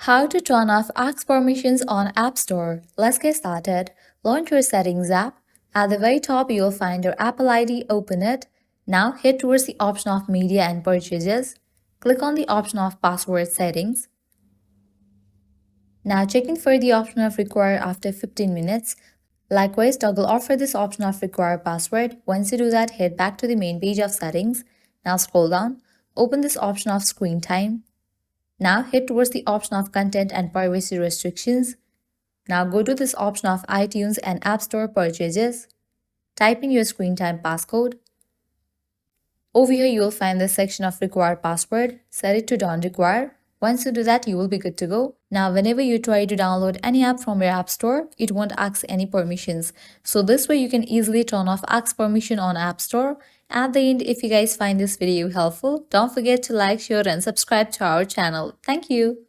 How to turn off Ask permissions on App Store. Let's get started. Launch your Settings app. At the very top, you'll find your Apple ID. Open it. Now head towards the option of Media and Purchases. Click on the option of Password Settings. Now checking for the option of Require after 15 minutes. Likewise, toggle off for this option of Require Password. Once you do that, head back to the main page of Settings. Now scroll down. Open this option of Screen Time. Now head towards the option of Content and Privacy Restrictions. Now go to this option of iTunes and App Store Purchases. Type in your screen time passcode. Over here you will find the section of Require Password. Set it to Don't Require. Once you do that, you will be good to go. Now whenever you try to download any app from your App Store, it won't ask any permissions. So this way you can easily turn off Ask permission on App Store. At the end, if you guys find this video helpful, don't forget to like, share and subscribe to our channel. Thank you.